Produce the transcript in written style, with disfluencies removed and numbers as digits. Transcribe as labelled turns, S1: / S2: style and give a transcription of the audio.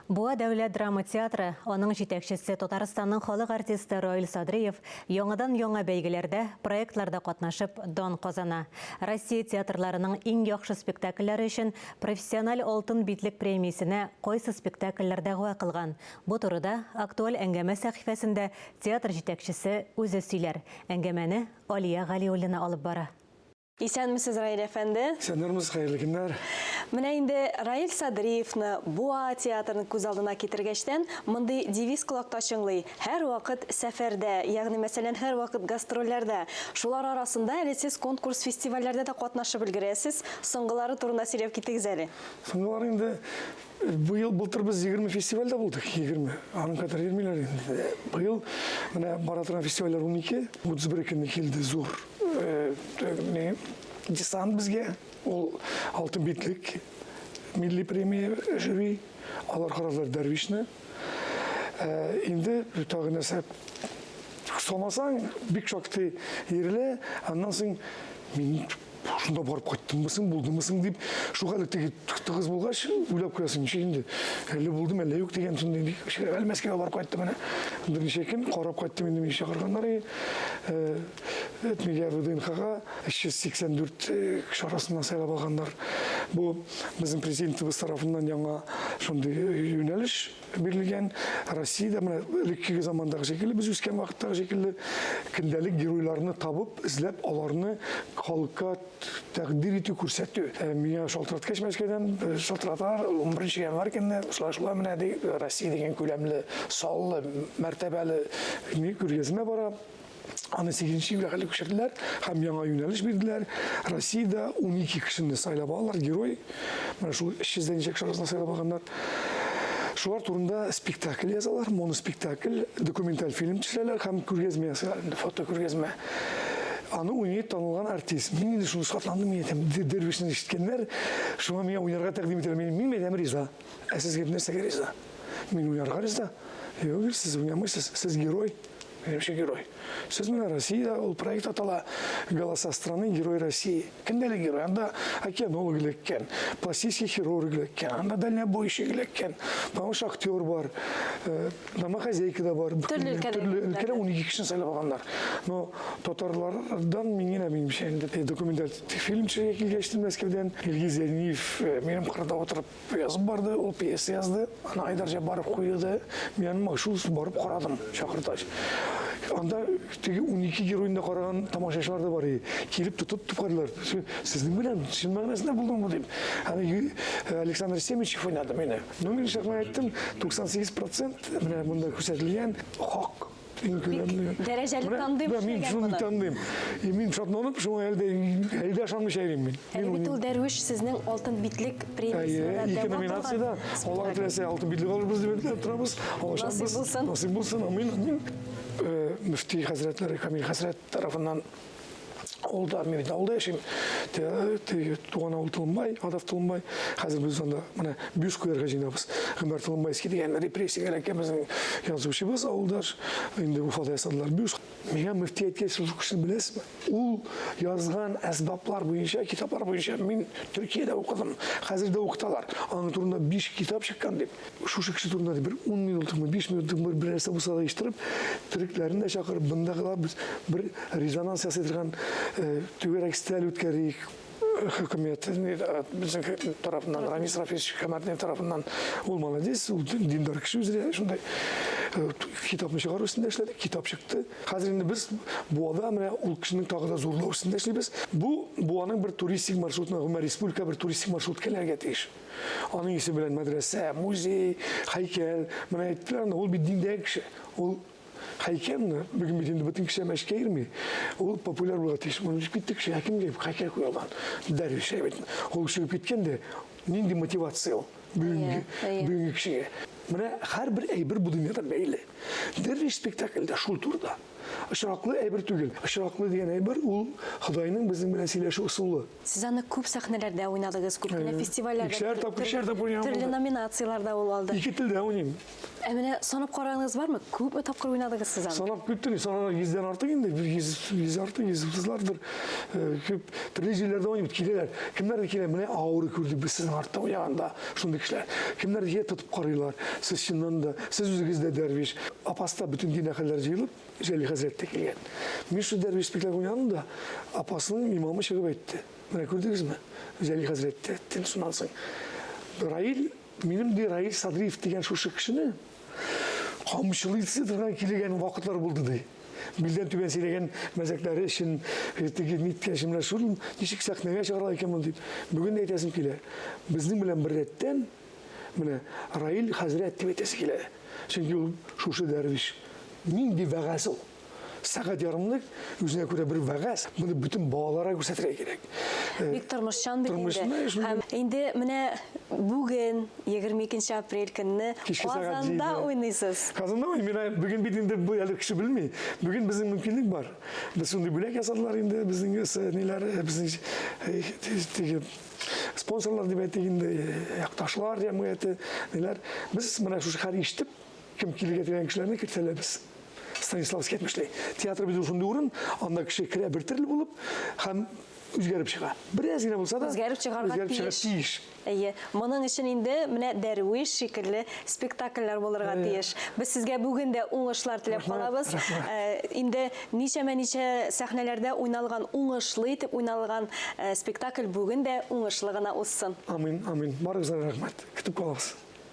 S1: Буа дәүләт драма театры, оның жетекчесе Татарстанның халық артисты Роэль Садриев яңадан яңа бәйгеләрдә, проектларда катнашып дан казана. Россия театрларының иң яхшы спектакльләре өчен профессиональ алтын битлек премиясенә кайсы спектакльләрдә гыйна кылган. Бу турыда актуаль әңгәмә сәхифәсендә театр жетекчесе үзе сөйләр. Әңгәмәне Алия Галиуллина алып бара.
S2: Исәнмесез, Раил әфәнде?
S3: Исәннәрмез, хәерле көннәр.
S2: Менә инде Роэль Садриевны Буа театрын күз алдына китергәчтән мондый девиз колакта чыңлый. Һәр вакыт сәфәрдә, ягъни мәсәлән, һәр вакыт гастрольләрдә. Шулар арасында әле сез конкурс фестивальләрдә дә катнашып өлгерәсез. Соңгылары турында сөйләп китегез әле.
S3: Соңгылары инде былтыр без 20 фестивальдә булдык, 20. Аның кадәр 20ләр инде. Быел менә бара торган фестивальләр 12, 31 көнне килде зур. Десант безгә, ул алтын битлек, милли премия жюри, алар карадылар Дәрвишне. Инде тагы нәрсә санасаң, бик шактый ерле, аннан соң мин шунда барып кайттыммысың, булдымысың дип, шу хәле тыгыз булгач, уйлап куясың, ничек инде, әле булдым, әле юк дигән шундый әле Мәскәүгә барып кайттым менә. Берничә көн карап кайттым инде, мине чакырганнар. Этмегә ВДНХ-га 384 кеше арасыннан сайлап алганнар. Бу безнең президентыбыз тарафыннан яңа шундый юнәлеш бирелгән. Россиядә менә элекке замандагы шикелле, без үскән вакыттагы шикелле көндәлек геройларны табып, эзләп, аларны халыкка тәкъдир итү, күрсәтү. Миңа шалтыраткач Мәскәүдән шалтыраталар 11 январь көнне шулай менә Россия дигән күләмле, саллы, мәртәбәле күргәзмә бара. Аны 8 июльгә күчерделәр, һәм яңа юнәлеш бирделәр. Россиядә 12 кешене сайлап алалар, герой. Менә шул 300 ничек арасында сайлап алганнар. Шулар турында спектакль язалар, моноспектакль, документаль фильм төшерәләр һәм күргәзмә ясыйлар, фото күргәзмә. Аны уйнап танылган артист. Мин инде шуны шатландым, мин әйтәм, Дәрвишне ишеткәннәр, шуңа миңа уйнарга тәкъдим итәләр. Мин әйтәм, риза. Ә сезгә нәрсәгә риза? Мин уйнарга риза. Юк, сез уйнамыйсыз, сез герой. Вообще герой. Сез менә Россия, ул проект атала «Голоса страны», герой России. Кендәле герой, анда океанолог элеккән, пластический хирург элеккән, анда дальнобойщик элеккән, там шахтер бар, домохозяйка да бар. Төрле өлкәдә 12 кешене сайлап алганнар. Но татарлардан минемчә инде документаль фильм төшерергә килгәчтем Мәскәүдән. Илгиз Зәйниев минем кырда утырып язып барды, ул пьеса язды. Аны Айдар Җабаров куйды. Мен машул барып карадым, чакыртач. Анда теге 12 геройны караган тамашачылар да бар. Килеп тотып карыйлар. Сезнең белән шин мәгънәсендә булдым бу дип. Аны Александр Семичев уйнады мине. Ну мин шәхмәт әйттем, 98% менә монда күрсәтелгән хак.
S2: Дәрәҗәле тандым.
S3: Мин шуны тандым. Мин шатланып, шуңа әлдә ышанмыйча йөрим мин.
S2: Әлбәттә, ул Дәрвиш сезнең алтын битлек премиясында
S3: ике номинациядә алар теләсә алтын битлек алырбыз дип торабыз. Насыйп булсын. Амин. Мөфти хәзрәтләре Камил хәзрәт тарафыннан ул да мин алда яшим. Туган авыл Тылынбай, Адав Тылынбай. Хәзер без анда менә бюст куярга җыенабыз. Гомәр Тылынбайский дигән репрессиягә эләккәнбез. Язучыбыз авылдаш. Инде Уфада ясадылар бюст. Миңа мөфти әйткән шул кешене беләсезме? Ул язган әсбаплар буенча, китаплар буенча мин Төркиядә укыдым. Хәзер дә укыталар. Аның турында 5 китап чыккан дип. Шушы кеше турында бер 10 минутлыкмы, 5 минутлыкмы бер нәрсә булса да ишетеп, төрекләрне дә чакырып, бындагылар бер резонанс ясый торган түгәрәк стиль үткәрик. Хөкүмәт безнең тарафыннан, Рамис Рафисович Камәрдин тарафыннан ул молодец, ул диндар кеше үзенә шундай китапны чыгару өстендә эшләде, китап чыкты. Хәзер инде без Буада менә ул кешенең тагы да зурлау өстендә эшлибез. Бу Буаның бер туристик маршрутына, Гомәр Республика бер туристик маршрут килергә тиеш. Аның исеме белән мәдрәсә, музей, һәйкәл, менә әйттеләр, ул бит диндәге кеше. Ул Хайкемны, бүгін бетінде бүтін кіші мәшке ермей, ол популяр болға теш. Оны жетті кіші әкімге хайкел қойылған. Дәрвиш әйбетін. Ол кіші кеткенде, ненде мотивация ол бүгінгі кішіге. Мына әр бір әйбір бұл дүниеда бәйлі. Дәрвиш спектакльде шул турда. Очраклы әйбер түгел. Очраклы дигән әйбер ул Худайның безнең белән сөйләшү усулы.
S2: Сез аны күп сәхнәләрдә уйнадыгыз, күп кенә фестивальләрдә,
S3: Икешәр тапкыр уйнаган
S2: төрле
S3: булды.
S2: номинацияларда ул алды.
S3: Ике телдә уйныйм.
S2: Ә менә санап карагыңыз бармы? Күпме тапкыр уйнадыгыз сез аны?
S3: Санап көттүн, санап 100дән артык инде, 100 артык, 100-лардыр. Күп төрле җирләрдә уйныйм, киләләр. Кемнәр килә, менә авыры күрдек без сезнең артта уйнаганда, шундый кешеләр. Кемнәр килә тотып карыйлар. Сез чыннан да, сез үзегез дә дәрвиш. Апаста бүтән дин әһелләр җыелып, Җәли хәзрәт тә килгән. Мин шу дәрвиш спектакль уйнадым да, апасының имамы чыгып әйтте. Менә күрдегезме? Җәли хәзрәт тә шуннан соң. Раил, минем ди Раил Садриев дигән шушы кешене камчылый торган килгән вакытлар булды ди. Билдән түбән сөйләгән мәзәкләре өчен теге ниткәшемләр шул ничек сәхнәгә чыгарыла икән дип. Бүген әйтәсем килә. Безнең белән бер рәттән менә Раил хәзрәт дип әйтәсе килә. Чөнки ул шушы дәрвиш. Нинди вәгазь ул? Сәгать ярымлык үзенә күрә бер вәгазь. Моны бөтен балаларга күрсәтергә кирәк.
S2: Бик тормышчан бит
S3: Тормышны,
S2: инде. Һәм инде менә бүген 22 апрель көнне
S3: Кичке сәгать
S2: Казанда
S3: 7.
S2: уйныйсыз.
S3: Казанда уйныйм. Бүген бит инде бу әле кеше белми. Бүген безнең мөмкинлек бар. Без шундый бүләк ясадылар инде безнең неләр, безнең теге спонсорлар дип әйтик инде, якташлар җәмгыяте неләр. Без менә шушы хәл ишетеп, кем килергә дигән кешеләрне кертәләбез. Станиславский әйтмешләй. Театр бит шундый урын, анда кеше керә бер төрле булып, һәм үзгәреп чыга. Бераз генә булса да
S2: Үзгәреп чыгарга тиеш. Әйе, моның өчен инде менә дәрвиш шикелле спектакльләр булырга тиеш. Без сезгә бүген дә уңышлар теләп калабыз. Инде ничә сәхнәләрдә уйналган, уңышлы итеп уйналган спектакль бүген дә уңышлы гына узсын.
S3: Амин, амин. Барыгызга рәхмәт. Көтеп калабыз.